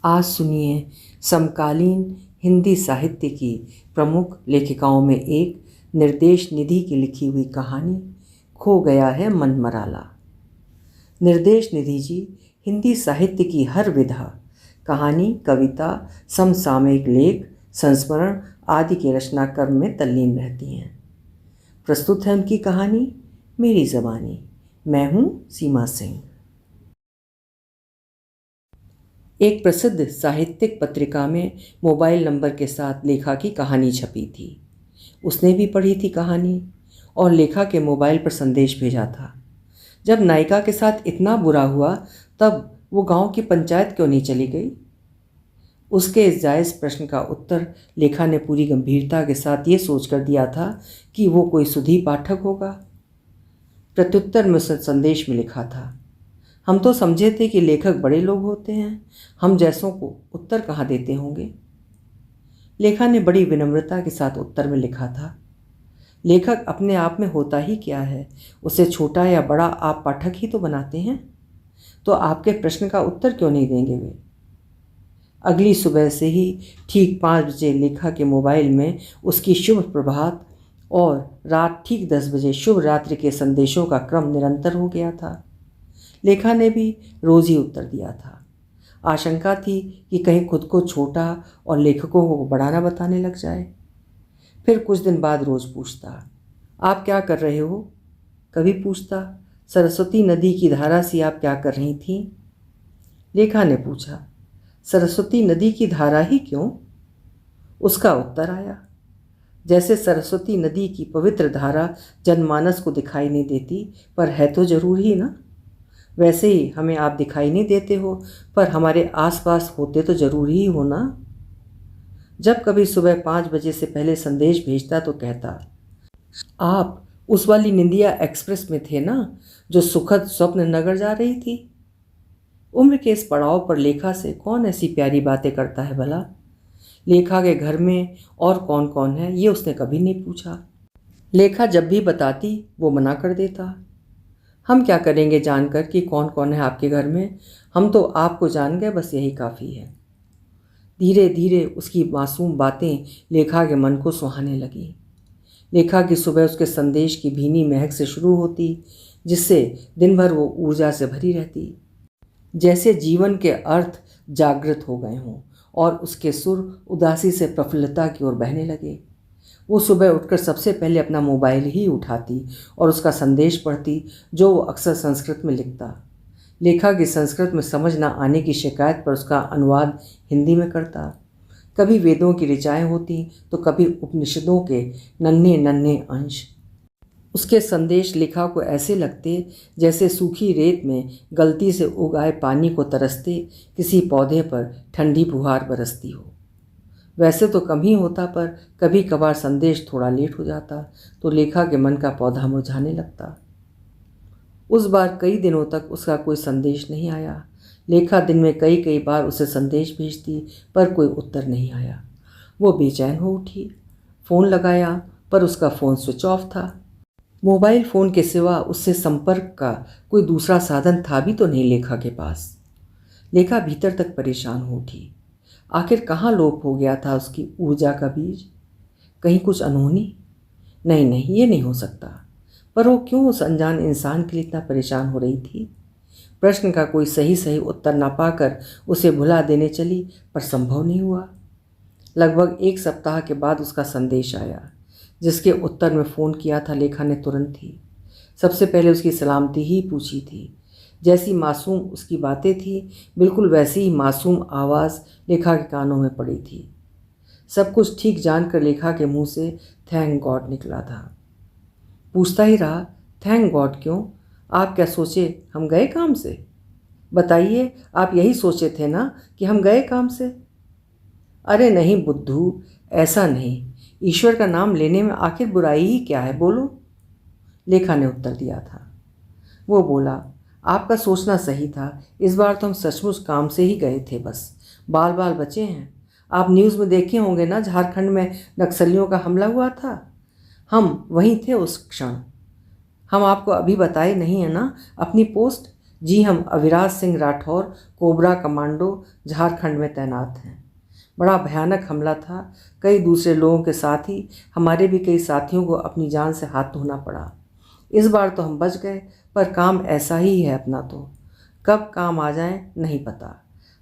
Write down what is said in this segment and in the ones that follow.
आज सुनिए समकालीन हिंदी साहित्य की प्रमुख लेखिकाओं में एक निर्देश निधि की लिखी हुई कहानी खो गया है मनमराला। निर्देश निधि जी हिंदी साहित्य की हर विधा, कहानी, कविता, समसामयिक लेख, संस्मरण आदि के रचना कर्म में तल्लीन रहती हैं। प्रस्तुत है उनकी कहानी मेरी ज़बानी। मैं हूँ सीमा सिंह। एक प्रसिद्ध साहित्यिक पत्रिका में मोबाइल नंबर के साथ लेखा की कहानी छपी थी। उसने भी पढ़ी थी कहानी और लेखा के मोबाइल पर संदेश भेजा था। जब नायिका के साथ इतना बुरा हुआ तब वो गांव की पंचायत क्यों नहीं चली गई? उसके इस जायज़ प्रश्न का उत्तर लेखा ने पूरी गंभीरता के साथ ये सोचकर दिया था कि वो कोई सुधी पाठक होगा। प्रत्युत्तर में उसने संदेश में लिखा था, हम तो समझे थे कि लेखक बड़े लोग होते हैं, हम जैसों को उत्तर कहाँ देते होंगे। लेखा ने बड़ी विनम्रता के साथ उत्तर में लिखा था, लेखक अपने आप में होता ही क्या है, उसे छोटा या बड़ा आप पाठक ही तो बनाते हैं, तो आपके प्रश्न का उत्तर क्यों नहीं देंगे वे। अगली सुबह से ही ठीक 5 बजे लेखा के मोबाइल में उसकी शुभ प्रभात और रात ठीक 10 बजे शुभ रात्रि के संदेशों का क्रम निरंतर हो गया था। लेखा ने भी रोज़ ही उत्तर दिया था। आशंका थी कि कहीं खुद को छोटा और लेखकों को बड़ा ना बताने लग जाए। फिर कुछ दिन बाद रोज़ पूछता, आप क्या कर रहे हो? कभी पूछता, सरस्वती नदी की धारा सी आप क्या कर रही थीं? लेखा ने पूछा, सरस्वती नदी की धारा ही क्यों? उसका उत्तर आया, जैसे सरस्वती नदी की पवित्र धारा जनमानस को दिखाई नहीं देती पर है तो जरूर ही ना, वैसे ही हमें आप दिखाई नहीं देते हो पर हमारे आसपास होते तो जरूर ही हो ना। जब कभी सुबह 5 बजे से पहले संदेश भेजता तो कहता, आप उस वाली निंदिया एक्सप्रेस में थे ना जो सुखद स्वप्न नगर जा रही थी। उम्र के इस पड़ाव पर लेखा से कौन ऐसी प्यारी बातें करता है भला? लेखा के घर में और कौन कौन है ये उसने कभी नहीं पूछा। लेखा जब भी बताती वो मना कर देता। हम क्या करेंगे जानकर कि कौन कौन है आपके घर में, हम तो आपको जान गए, बस यही काफ़ी है। धीरे धीरे उसकी मासूम बातें लेखा के मन को सुहाने लगी। लेखा की सुबह उसके संदेश की भीनी महक से शुरू होती, जिससे दिन भर वो ऊर्जा से भरी रहती, जैसे जीवन के अर्थ जागृत हो गए हों और उसके सुर उदासी से प्रफुल्लता की ओर बहने लगे। वो सुबह उठकर सबसे पहले अपना मोबाइल ही उठाती और उसका संदेश पढ़ती, जो वो अक्सर संस्कृत में लिखता। लेखा की संस्कृत में समझ न आने की शिकायत पर उसका अनुवाद हिंदी में करता। कभी वेदों की ऋचाएँ होती तो कभी उपनिषदों के नन्हे नन्हे अंश। उसके संदेश लेखा को ऐसे लगते जैसे सूखी रेत में गलती से उग आए पानी को तरसते किसी पौधे पर ठंडी फुहार बरसती हो। वैसे तो कम ही होता पर कभी कभार संदेश थोड़ा लेट हो जाता तो लेखा के मन का पौधा मुरझाने लगता। उस बार कई दिनों तक उसका कोई संदेश नहीं आया। लेखा दिन में कई कई बार उसे संदेश भेजती पर कोई उत्तर नहीं आया। वो बेचैन हो उठी। फ़ोन लगाया पर उसका फ़ोन स्विच ऑफ था। मोबाइल फ़ोन के सिवा उससे संपर्क का कोई दूसरा साधन था भी तो नहीं लेखा के पास। लेखा भीतर तक परेशान हो उठी। आखिर कहाँ लोप हो गया था उसकी ऊर्जा का बीज? कहीं कुछ अनहोनी? नहीं नहीं, ये नहीं हो सकता। पर वो क्यों उस अनजान इंसान के लिए इतना परेशान हो रही थी? प्रश्न का कोई सही उत्तर ना पाकर उसे भुला देने चली पर संभव नहीं हुआ। लगभग 1 सप्ताह के बाद उसका संदेश आया, जिसके उत्तर में फ़ोन किया था लेखा ने तुरंत ही। सबसे पहले उसकी सलामती ही पूछी थी। जैसी मासूम उसकी बातें थी, बिल्कुल वैसी ही मासूम आवाज़ लेखा के कानों में पड़ी थी। सब कुछ ठीक जानकर लेखा के मुंह से थैंक गॉड निकला था। पूछता ही रहा, थैंक गॉड क्यों? आप क्या सोचे हम गए काम से? बताइए, आप यही सोचे थे ना कि हम गए काम से? अरे नहीं बुद्धू, ऐसा नहीं। ईश्वर का नाम लेने में आखिर बुराई ही क्या है, बोलो? लेखा ने उत्तर दिया था। वो बोला, आपका सोचना सही था। इस बार तो हम सचमुच काम से ही गए थे, बस बाल बाल बचे हैं। आप न्यूज़ में देखे होंगे ना, झारखंड में नक्सलियों का हमला हुआ था। हम वहीं थे उस क्षण। हम आपको अभी बताए नहीं है ना अपनी पोस्ट? जी, हम अविराज सिंह राठौर, कोबरा कमांडो, झारखंड में तैनात हैं। बड़ा भयानक हमला था। कई दूसरे लोगों के साथ ही हमारे भी कई साथियों को अपनी जान से हाथ धोना पड़ा। इस बार तो हम बच गए, पर काम ऐसा ही है अपना तो। कब काम आ जाए नहीं पता।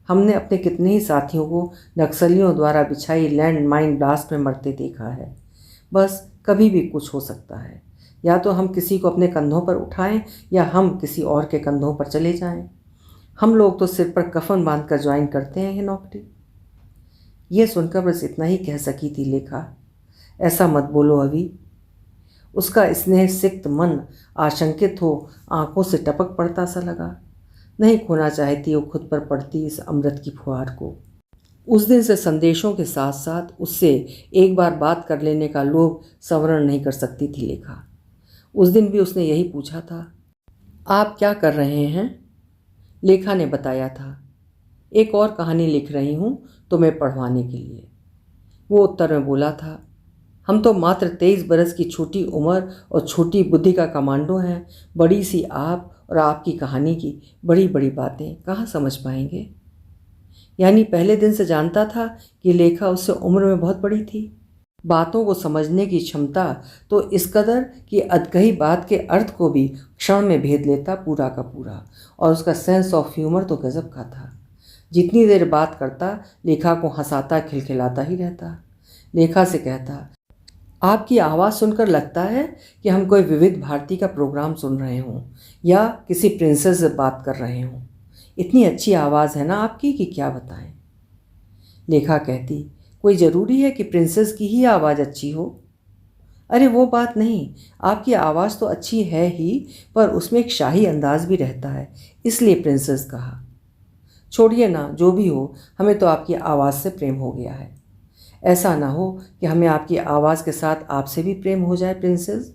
हमने अपने कितने ही साथियों को नक्सलियों द्वारा बिछाई लैंड माइन ब्लास्ट में मरते देखा है। बस कभी भी कुछ हो सकता है। या तो हम किसी को अपने कंधों पर उठाएं या हम किसी और के कंधों पर चले जाएं। हम लोग तो सिर पर कफन बांध कर ज्वाइन करते हैं ये नौकरी। ये सुनकर बस इतना ही कह सकी थी लेखा। ऐसा मत बोलो अभी। उसका स्नेह सिक्त मन आशंकित हो आंखों से टपक पड़ता सा लगा। नहीं खोना चाहती वो खुद पर पड़ती इस अमृत की फुहार को। उस दिन से संदेशों के साथ साथ उससे एक बार बात कर लेने का लोभ संवरण नहीं कर सकती थी लेखा। उस दिन भी उसने यही पूछा था, आप क्या कर रहे हैं? लेखा ने बताया था, एक और कहानी लिख रही हूँ तुम्हें पढ़वाने के लिए। वो उत्तर में बोला था, हम तो मात्र 23 बरस की छोटी उम्र और छोटी बुद्धि का कमांडो हैं। बड़ी सी आप और आपकी कहानी की बड़ी बड़ी बातें कहाँ समझ पाएंगे। यानी पहले दिन से जानता था कि लेखा उससे उम्र में बहुत बड़ी थी। बातों को समझने की क्षमता तो इस कदर कि अधकही बात के अर्थ को भी क्षण में भेद लेता पूरा का पूरा। और उसका सेंस ऑफ ह्यूमर तो गजब का था। जितनी देर बात करता लेखा को हंसाता खिलखिलाता ही रहता। लेखा से कहता, आपकी आवाज़ सुनकर लगता है कि हम कोई विविध भारती का प्रोग्राम सुन रहे हों या किसी प्रिंसेस से बात कर रहे हों। इतनी अच्छी आवाज़ है ना आपकी कि क्या बताएं। लेखा कहती, कोई ज़रूरी है कि प्रिंसेस की ही आवाज़ अच्छी हो? अरे वो बात नहीं, आपकी आवाज़ तो अच्छी है ही, पर उसमें एक शाही अंदाज भी रहता है, इसलिए प्रिंसेस कहा। छोड़िए ना, जो भी हो, हमें तो आपकी आवाज़ से प्रेम हो गया है। ऐसा ना हो कि हमें आपकी आवाज़ के साथ आपसे भी प्रेम हो जाए प्रिंसेस।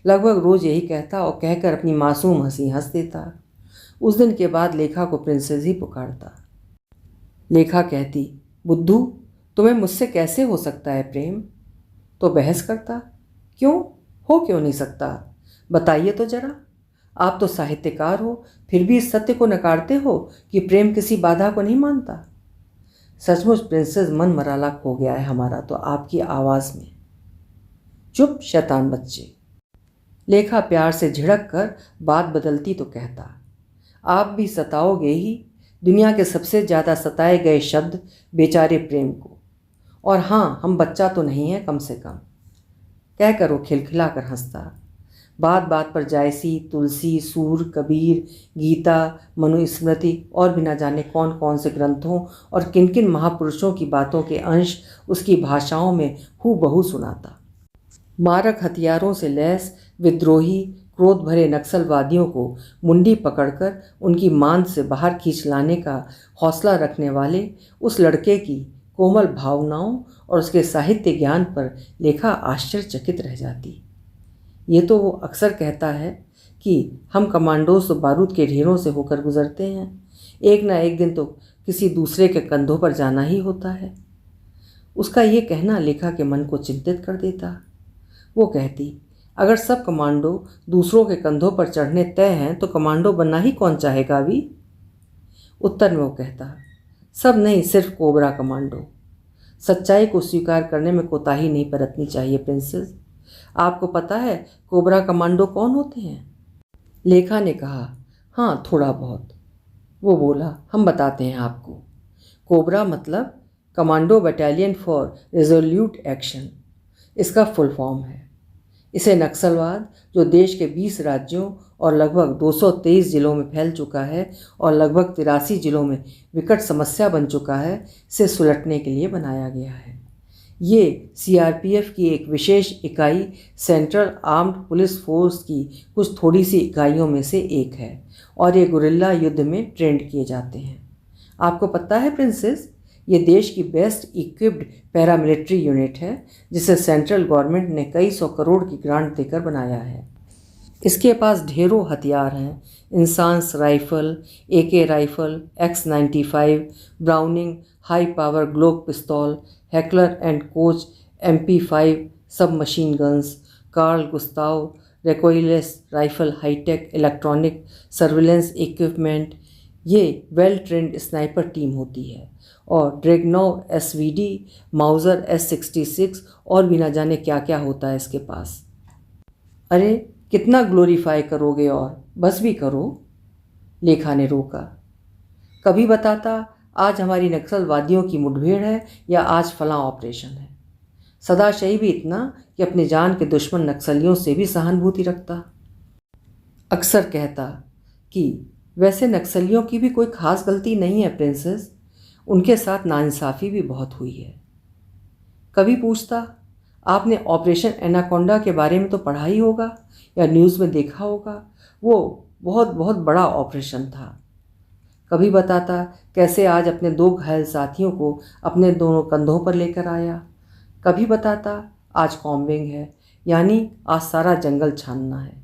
लगभग रोज़ यही कहता और कहकर अपनी मासूम हंसी हंस देता। उस दिन के बाद लेखा को प्रिंसेस ही पुकारता। लेखा कहती, बुद्धू, तुम्हें मुझसे कैसे हो सकता है प्रेम? तो बहस करता, क्यों क्यों नहीं सकता? बताइए तो जरा। आप तो साहित्यकार हो, फिर भी इस सत्य को नकारते हो कि प्रेम किसी बाधा को नहीं मानता। सचमुच प्रिंसेस, मन मराला खो गया है हमारा तो आपकी आवाज़ में। चुप शैतान बच्चे। लेखा प्यार से झिड़क कर बात बदलती तो कहता, आप भी सताओगे ही। दुनिया के सबसे ज़्यादा सताए गए शब्द बेचारे प्रेम को। और हाँ, हम बच्चा तो नहीं है कम से कम। कहकर वो खिलखिला कर हंसता। बात बात पर जायसी, तुलसी, सूर, कबीर, गीता, मनुस्मृति और भी न जाने कौन कौन से ग्रंथों और किन किन महापुरुषों की बातों के अंश उसकी भाषाओं में हूबहू सुनाता। मारक हथियारों से लैस विद्रोही क्रोध भरे नक्सलवादियों को मुंडी पकड़कर उनकी मांद से बाहर खींच लाने का हौसला रखने वाले उस लड़के की कोमल भावनाओं और उसके साहित्य ज्ञान पर लेखा आश्चर्यचकित रह जाती। ये तो वो अक्सर कहता है कि हम कमांडोज तो बारूद के ढेरों से होकर गुजरते हैं, एक ना एक दिन तो किसी दूसरे के कंधों पर जाना ही होता है। उसका ये कहना लेखा के मन को चिंतित कर देता। वो कहती, अगर सब कमांडो दूसरों के कंधों पर चढ़ने तय हैं तो कमांडो बनना ही कौन चाहेगा अभी? उत्तर में वो कहता, सब नहीं, सिर्फ कोबरा कमांडो। सच्चाई को स्वीकार करने में कोताही नहीं बरतनी चाहिए प्रिंसेस। आपको पता है कोबरा कमांडो कौन होते हैं? लेखा ने कहा, हाँ थोड़ा बहुत। वो बोला, हम बताते हैं आपको। कोबरा मतलब commando battalion for resolute action, इसका फुल फॉर्म है। इसे नक्सलवाद, जो देश के 20 राज्यों और लगभग 223 जिलों में फैल चुका है और लगभग 83 जिलों में विकट समस्या बन चुका है, से सुलटने के लिए बनाया गया है। ये सीआरपीएफ की एक विशेष इकाई सेंट्रल आर्म्ड पुलिस फोर्स की कुछ थोड़ी सी इकाइयों में से एक है और ये गुरिल्ला युद्ध में ट्रेंड किए जाते हैं। आपको पता है प्रिंसेस, ये देश की बेस्ट इक्विप्ड पैरामिलिट्री यूनिट है जिसे सेंट्रल गवर्नमेंट ने कई 100 करोड़ की ग्रांट देकर बनाया है। इसके पास ढेरों हथियार हैं, INSAS rifle, AK rifle, X95, Browning high power Glock पिस्तौल, Heckler and Koch MP5 sub machine guns, Carl Gustav recoilless rifle, hi tech electronic surveillance equipment, ये वेल ट्रेंड स्नाइपर टीम होती है। और ड्रैगनोव एसवीडी, माउजर S66 और भी ना जाने क्या क्या होता है इसके पास। अरे कितना ग्लोरीफाई करोगे, और बस भी करो, लेखा ने रोका। कभी बताता आज हमारी नक्सलवादियों की मुठभेड़ है या आज फलां ऑपरेशन है। सदाशय भी इतना कि अपने जान के दुश्मन नक्सलियों से भी सहानुभूति रखता। अक्सर कहता कि वैसे नक्सलियों की भी कोई खास गलती नहीं है प्रिंसेस, उनके साथ नाइंसाफ़ी भी बहुत हुई है। कभी पूछता आपने ऑपरेशन एनाकोंडा के बारे में तो पढ़ा ही होगा या न्यूज़ में देखा होगा, वो बहुत बहुत बड़ा ऑपरेशन था। कभी बताता कैसे आज अपने 2 घायल साथियों को अपने दोनों कंधों पर लेकर आया। कभी बताता आज कॉम्बिंग है, यानी आज सारा जंगल छानना है,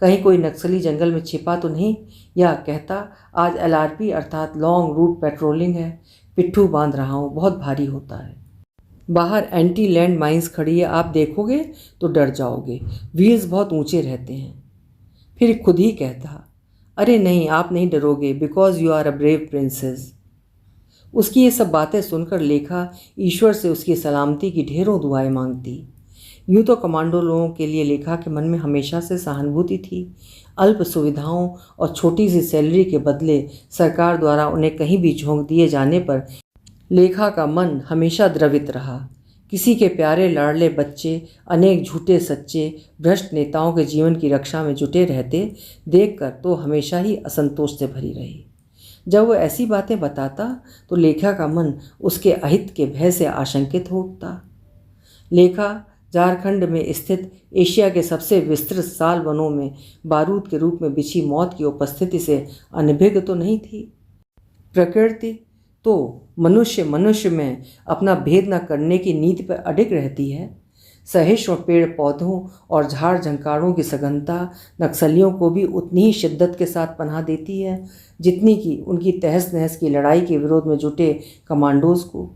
कहीं कोई नक्सली जंगल में छिपा तो नहीं। या कहता आज LRP अर्थात लॉन्ग रूट पेट्रोलिंग है, पिट्ठू बांध रहा हूँ, बहुत भारी होता है। बाहर एंटी लैंड माइंस खड़ी है, आप देखोगे तो डर जाओगे, व्हील्स बहुत ऊंचे रहते हैं। फिर खुद ही कहता अरे नहीं, आप नहीं डरोगे, because you are a brave princess. उसकी ये सब बातें सुनकर लेखा ईश्वर से उसकी सलामती की ढेरों दुआएं मांगती। यूँ तो कमांडो लोगों के लिए लेखा के मन में हमेशा से सहानुभूति थी। अल्प सुविधाओं और छोटी सी सैलरी के बदले सरकार द्वारा उन्हें कहीं भी झोंक दिए जाने पर लेखा का मन हमेशा द्रवित रहा। किसी के प्यारे लाडले बच्चे अनेक झूठे सच्चे भ्रष्ट नेताओं के जीवन की रक्षा में जुटे रहते देखकर तो हमेशा ही असंतोष से भरी रही। जब वह ऐसी बातें बताता तो लेखा का मन उसके अहित के भय से आशंकित हो उठता। लेखा झारखंड में स्थित एशिया के सबसे विस्तृत साल वनों में बारूद के रूप में बिछी मौत की उपस्थिति से अनभिज्ञ तो नहीं थी। प्रकृति तो मनुष्य में अपना भेद न करने की नीति पर अडिग रहती है। सहिष्णु पेड़ पौधों और झाड़ झंकारों की सघनता नक्सलियों को भी उतनी ही शिद्दत के साथ पनाह देती है जितनी कि उनकी तहस नहस की लड़ाई के विरोध में जुटे कमांडोज को।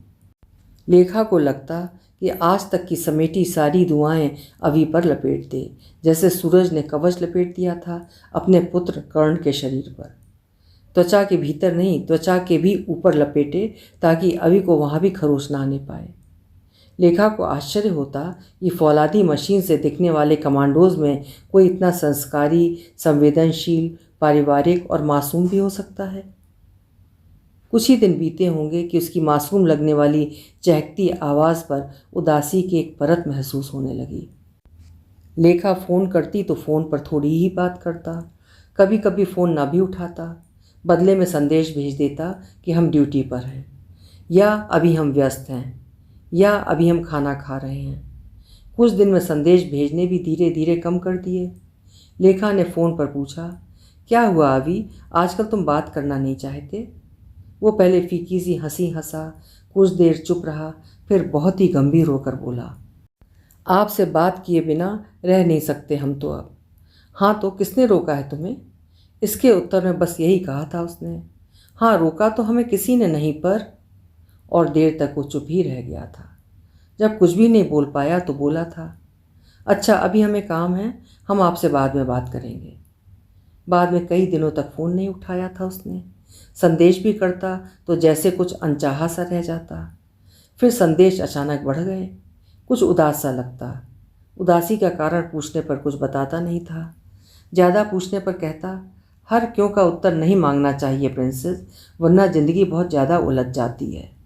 लेखा को लगता कि आज तक की समेटी सारी दुआएं अभी पर लपेट दे, जैसे सूरज ने कवच लपेट दिया था अपने पुत्र कर्ण के शरीर पर। त्वचा के भीतर नहीं, त्वचा के भी ऊपर लपेटे ताकि अभी को वहाँ भी खरोच ना आने पाए। लेखा को आश्चर्य होता कि फौलादी मशीन से दिखने वाले कमांडोज में कोई इतना संस्कारी, संवेदनशील, पारिवारिक और मासूम भी हो सकता है। कुछ ही दिन बीते होंगे कि उसकी मासूम लगने वाली चहकती आवाज़ पर उदासी की एक परत महसूस होने लगी। लेखा फ़ोन करती तो फ़ोन पर थोड़ी ही बात करता, कभी कभी फ़ोन ना भी उठाता, बदले में संदेश भेज देता कि हम ड्यूटी पर हैं, या अभी हम व्यस्त हैं, या अभी हम खाना खा रहे हैं। कुछ दिन में संदेश भेजने भी धीरे धीरे कम कर दिए। लेखा ने फ़ोन पर पूछा, क्या हुआ अभी, आजकल तुम बात करना नहीं चाहते? वो पहले फीकी सी हंसी हंसा, कुछ देर चुप रहा, फिर बहुत ही गंभीर होकर बोला, आपसे बात किए बिना रह नहीं सकते हम तो अब। हाँ तो किसने रोका है तुम्हें? इसके उत्तर में बस यही कहा था उसने। हाँ, रोका तो हमें किसी ने नहीं, पर। और देर तक वो चुप ही रह गया था। जब कुछ भी नहीं बोल पाया तो बोला था, अच्छा अभी हमें काम है, हम आपसे बाद में बात करेंगे। बाद में कई दिनों तक फ़ोन नहीं उठाया था उसने। संदेश भी करता तो जैसे कुछ अनचाहा सा रह जाता। फिर संदेश अचानक बढ़ गए, कुछ उदास सा लगता। उदासी का कारण पूछने पर कुछ बताता नहीं था। ज़्यादा पूछने पर कहता, हर क्यों का उत्तर नहीं मांगना चाहिए प्रिंसेस, वरना ज़िंदगी बहुत ज़्यादा उलझ जाती है।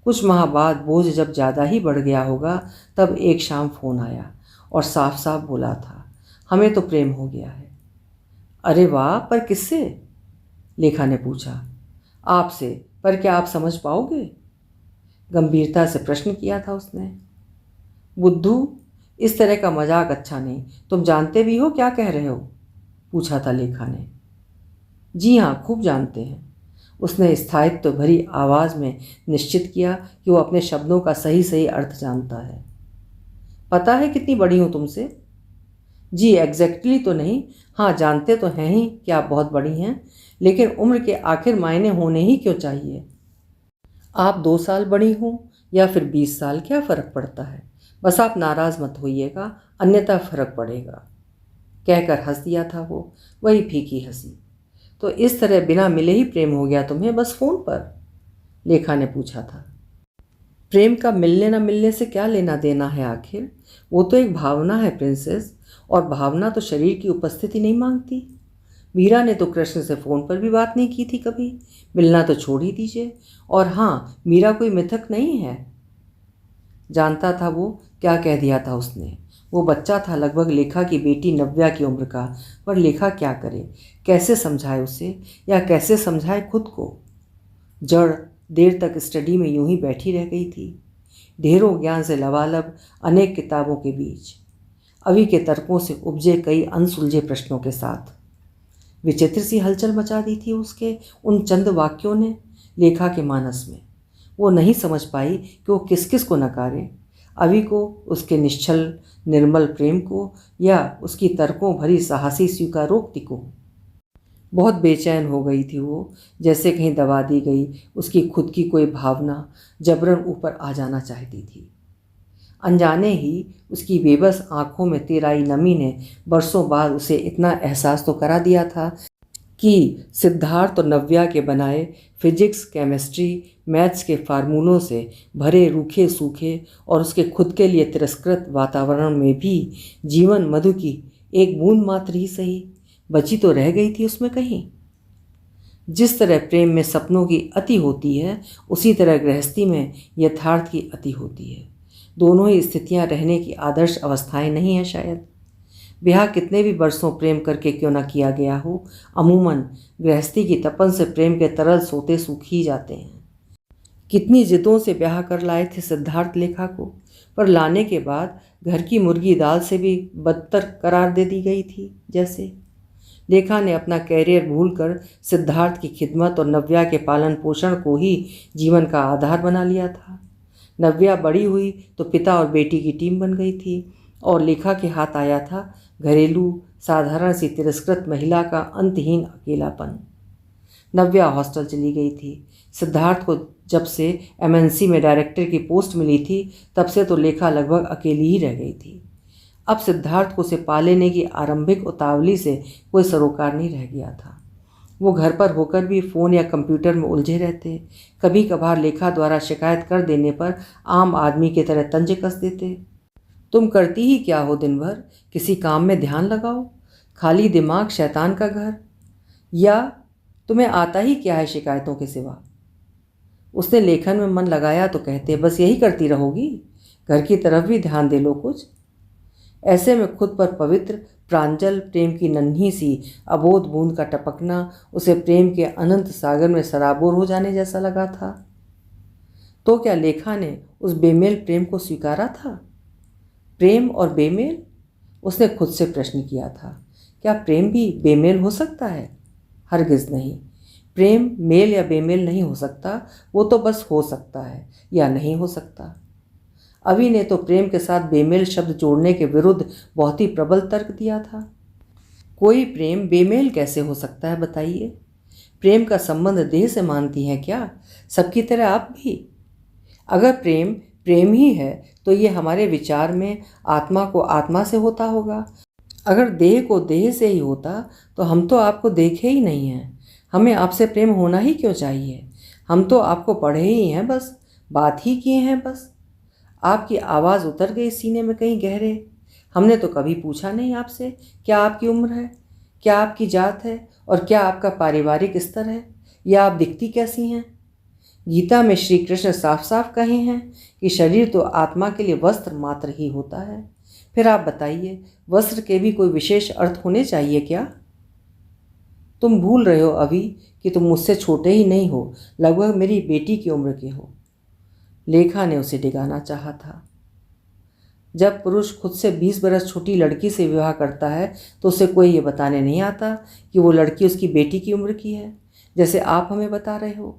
कुछ माह बाद बोझ जब ज़्यादा ही बढ़ गया होगा तब एक शाम फ़ोन आया और साफ साफ बोला था, हमें तो प्रेम हो गया है। अरे वाह, पर किससे? लेखा ने पूछा। आपसे, पर क्या आप समझ पाओगे? गंभीरता से प्रश्न किया था उसने। बुद्धू, इस तरह का मजाक अच्छा नहीं, तुम जानते भी हो क्या कह रहे हो? पूछा था लेखा ने। जी हाँ, खूब जानते हैं, उसने स्थायित्व भरी आवाज़ में निश्चित किया कि वो अपने शब्दों का सही सही अर्थ जानता है। पता है कितनी बड़ी हूँ तुमसे? जी एग्जैक्टली तो नहीं, हाँ जानते तो हैं ही कि आप बहुत बड़ी हैं, लेकिन उम्र के आखिर मायने होने ही क्यों चाहिए? आप 2 साल बड़ी हों या फिर 20 साल, क्या फ़र्क पड़ता है? बस आप नाराज़ मत होइएगा, अन्यथा फ़र्क पड़ेगा। कहकर हंस दिया था वो, वही फीकी हंसी। तो इस तरह बिना मिले ही प्रेम हो गया तुम्हें, बस फ़ोन पर? लेखा ने पूछा था। प्रेम का मिलने न मिलने से क्या लेना देना है आखिर? वो तो एक भावना है प्रिंसेस, और भावना तो शरीर की उपस्थिति नहीं मांगती। मीरा ने तो कृष्ण से फ़ोन पर भी बात नहीं की थी कभी, मिलना तो छोड़ ही दीजिए। और हाँ, मीरा कोई मिथक नहीं है। जानता था वो क्या कह दिया था उसने। वो बच्चा था, लगभग लेखा की बेटी नव्या की उम्र का, पर लेखा क्या करे, कैसे समझाए उसे, या कैसे समझाए खुद को। जड़ देर तक स्टडी में यूं ही बैठी रह गई थी, ढेरों ज्ञान से लबालब अनेक किताबों के बीच, अवि के तर्कों से उपजे कई अनसुलझे प्रश्नों के साथ। विचित्र सी हलचल मचा दी थी उसके उन चंद वाक्यों ने लेखा के मानस में। वो नहीं समझ पाई कि वो किस किस को नकारे, अवि को, उसके निश्चल निर्मल प्रेम को, या उसकी तर्कों भरी साहसी स्वीकारोक्ति को। बहुत बेचैन हो गई थी वो, जैसे कहीं दबा दी गई उसकी खुद की कोई भावना जबरन ऊपर आ जाना चाहती थी। अनजाने ही उसकी बेबस आंखों में तेराई नमी ने बरसों बाद उसे इतना एहसास तो करा दिया था कि सिद्धार्थ और नव्या के बनाए फिजिक्स, केमिस्ट्री, मैथ्स के फार्मूलों से भरे रूखे सूखे और उसके खुद के लिए तिरस्कृत वातावरण में भी जीवन मधु की एक बूंद मात्र ही सही बची तो रह गई थी उसमें कहीं। जिस तरह प्रेम में सपनों की अति होती है, उसी तरह गृहस्थी में यथार्थ की अति होती है। दोनों ही स्थितियां रहने की आदर्श अवस्थाएं नहीं हैं शायद। ब्याह कितने भी बरसों प्रेम करके क्यों ना किया गया हो, अमूमन गृहस्थी की तपन से प्रेम के तरल सोते सूख ही जाते हैं। कितनी जिद्दों से ब्याह कर लाए थे सिद्धार्थ लेखा को, पर लाने के बाद घर की मुर्गी दाल से भी बदतर करार दे दी गई थी जैसे। लेखा ने अपना कैरियर भूलकर सिद्धार्थ की खिदमत और नव्या के पालन पोषण को ही जीवन का आधार बना लिया था। नव्या बड़ी हुई तो पिता और बेटी की टीम बन गई थी, और लेखा के हाथ आया था घरेलू साधारण सी तिरस्कृत महिला का अंतहीन अकेलापन। नव्या हॉस्टल चली गई थी। सिद्धार्थ को जब से एमएनसी में डायरेक्टर की पोस्ट मिली थी, तब से तो लेखा लगभग अकेली ही रह गई थी। अब सिद्धार्थ को उसे पा लेने की आरंभिक उतावली से कोई सरोकार नहीं रह गया था। वो घर पर होकर भी फ़ोन या कंप्यूटर में उलझे रहते। कभी कभार लेखा द्वारा शिकायत कर देने पर आम आदमी की तरह तंज कस देते। तुम करती ही क्या हो दिन भर? किसी काम में ध्यान लगाओ, खाली दिमाग शैतान का घर। या तुम्हें आता ही क्या है शिकायतों के सिवा? उसने लेखन में मन लगाया तो कहते, बस यही करती रहोगी, घर की तरफ भी ध्यान दे लो कुछ। ऐसे में खुद पर पवित्र प्रांजल प्रेम की नन्ही सी अबोध बूंद का टपकना उसे प्रेम के अनंत सागर में सराबोर हो जाने जैसा लगा था। तो क्या लेखा ने उस बेमेल प्रेम को स्वीकारा था? प्रेम और बेमेल? उसने खुद से प्रश्न किया था। क्या प्रेम भी बेमेल हो सकता है? हरगिज नहीं। प्रेम मेल या बेमेल नहीं हो सकता, वो तो बस हो सकता है या नहीं हो सकता। अवि ने तो प्रेम के साथ बेमेल शब्द जोड़ने के विरुद्ध बहुत ही प्रबल तर्क दिया था। कोई प्रेम बेमेल कैसे हो सकता है बताइए? प्रेम का संबंध देह से मानती हैं क्या, सबकी तरह आप भी? अगर प्रेम प्रेम ही है तो ये हमारे विचार में आत्मा को आत्मा से होता होगा। अगर देह को देह से ही होता तो हम तो आपको देखे ही नहीं हैं। हमें आपसे प्रेम होना ही क्यों चाहिए? हम तो आपको पढ़े ही हैं, बस बात ही किए हैं बस। आपकी आवाज़ उतर गई सीने में कहीं गहरे। हमने तो कभी पूछा नहीं आपसे क्या आपकी उम्र है, क्या आपकी जात है, और क्या आपका पारिवारिक स्तर है, या आप दिखती कैसी हैं। गीता में श्री कृष्ण साफ साफ कहे हैं कि शरीर तो आत्मा के लिए वस्त्र मात्र ही होता है। फिर आप बताइए, वस्त्र के भी कोई विशेष अर्थ होने चाहिए क्या? तुम भूल रहे हो अभी कि तुम मुझसे छोटे ही नहीं हो, लगभग मेरी बेटी की उम्र के हो। लेखा ने उसे डिगाना चाहा था। जब पुरुष खुद से 20 बरस छोटी लड़की से विवाह करता है तो उसे कोई ये बताने नहीं आता कि वो लड़की उसकी बेटी की उम्र की है, जैसे आप हमें बता रहे हो।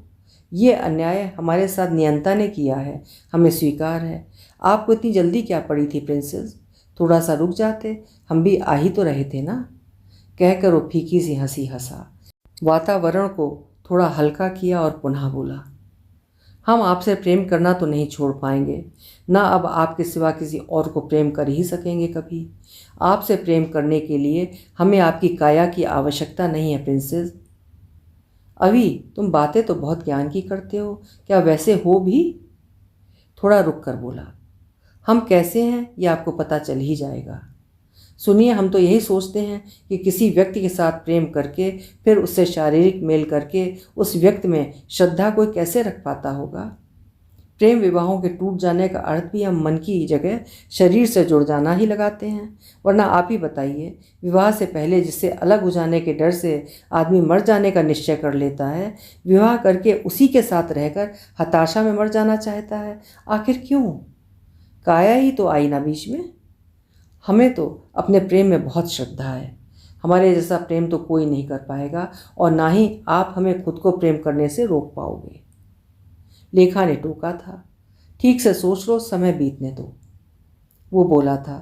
ये अन्याय हमारे साथ नियंता ने किया है, हमें स्वीकार है। आपको इतनी जल्दी क्या पड़ी थी प्रिंसेस? थोड़ा सा रुक जाते, हम भी आ ही तो रहे थे ना। कहकर वो फीकी सी हंसी हंसा, वातावरण को थोड़ा हल्का किया और पुनः बोला, हम आपसे प्रेम करना तो नहीं छोड़ पाएंगे, ना अब आपके सिवा किसी और को प्रेम कर ही सकेंगे कभी। आपसे प्रेम करने के लिए हमें आपकी काया की आवश्यकता नहीं है प्रिंसेस। अभी तुम बातें तो बहुत ज्ञान की करते हो, क्या वैसे हो भी? थोड़ा रुक कर बोला, हम कैसे हैं ये आपको पता चल ही जाएगा। सुनिए, हम तो यही सोचते हैं कि किसी व्यक्ति के साथ प्रेम करके फिर उससे शारीरिक मेल करके उस व्यक्ति में श्रद्धा कोई कैसे रख पाता होगा। प्रेम विवाहों के टूट जाने का अर्थ भी हम मन की जगह शरीर से जुड़ जाना ही लगाते हैं। वरना आप ही बताइए, विवाह से पहले जिससे अलग हो जाने के डर से आदमी मर जाने का निश्चय कर लेता है, विवाह करके उसी के साथ रहकर हताशा में मर जाना चाहता है। आखिर क्यों? काया ही तो आई ना बीच में। हमें तो अपने प्रेम में बहुत श्रद्धा है। हमारे जैसा प्रेम तो कोई नहीं कर पाएगा और ना ही आप हमें खुद को प्रेम करने से रोक पाओगे। लेखा ने टोका था, ठीक से सोच लो, समय बीतने दो। वो बोला था,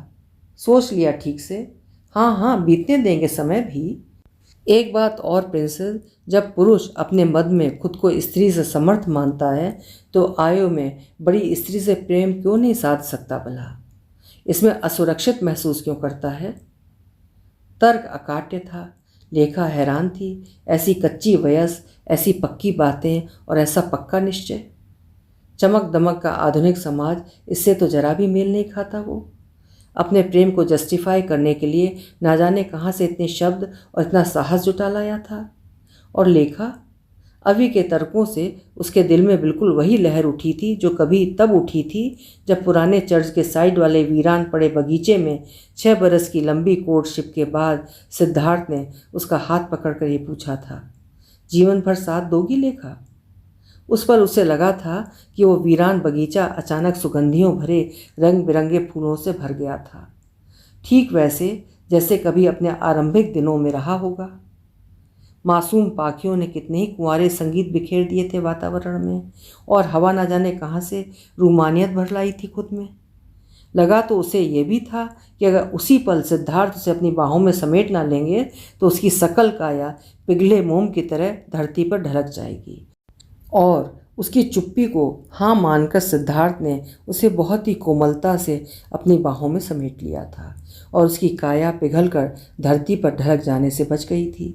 सोच लिया ठीक से? हाँ हाँ, बीतने देंगे समय भी। एक बात और प्रिंसेस, जब पुरुष अपने मद में खुद को स्त्री से समर्थ मानता है तो आयु में बड़ी स्त्री से प्रेम क्यों नहीं साध सकता भला? इसमें असुरक्षित महसूस क्यों करता है? तर्क अकाट्य था। लेखा हैरान थी। ऐसी कच्ची वयस, ऐसी पक्की बातें और ऐसा पक्का निश्चय। चमक दमक का आधुनिक समाज इससे तो जरा भी मेल नहीं खाता। वो अपने प्रेम को जस्टिफाई करने के लिए ना जाने कहाँ से इतने शब्द और इतना साहस जुटा लाया था। और लेखा, अभी के तर्कों से उसके दिल में बिल्कुल वही लहर उठी थी जो कभी तब उठी थी जब पुराने चर्च के साइड वाले वीरान पड़े बगीचे में 6 बरस की लंबी कोर्टशिप के बाद सिद्धार्थ ने उसका हाथ पकड़कर ये पूछा था, जीवन भर साथ दोगी लेखा? उस पर उसे लगा था कि वो वीरान बगीचा अचानक सुगंधियों भरे रंग बिरंगे फूलों से भर गया था, ठीक वैसे जैसे कभी अपने आरंभिक दिनों में रहा होगा। मासूम पाखियों ने कितने ही कुंवारे संगीत बिखेर दिए थे वातावरण में, और हवा ना जाने कहाँ से रूमानियत भर लाई थी खुद में। लगा तो उसे ये भी था कि अगर उसी पल सिद्धार्थ उसे अपनी बाहों में समेट ना लेंगे तो उसकी सकल काया पिघले मोम की तरह धरती पर ढलक जाएगी। और उसकी चुप्पी को हाँ मानकर सिद्धार्थ ने उसे बहुत ही कोमलता से अपनी बाहों में समेट लिया था और उसकी काया पिघलकर धरती पर ढलक जाने से बच गई थी।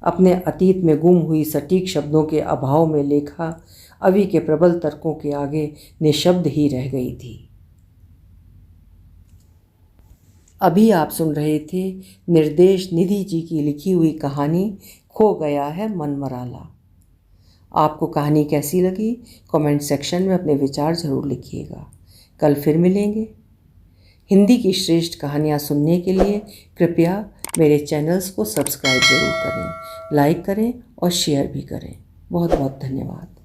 अपने अतीत में गुम हुई सटीक शब्दों के अभाव में लेखा अभी के प्रबल तर्कों के आगे निशब्द ही रह गई थी। अभी आप सुन रहे थे निर्देश निधि जी की लिखी हुई कहानी खो गया है मनमराला। आपको कहानी कैसी लगी कमेंट सेक्शन में अपने विचार ज़रूर लिखिएगा। कल फिर मिलेंगे। हिंदी की श्रेष्ठ कहानियाँ सुनने के लिए कृपया मेरे चैनल्स को सब्सक्राइब ज़रूर करें, लाइक करें और शेयर भी करें। बहुत बहुत धन्यवाद।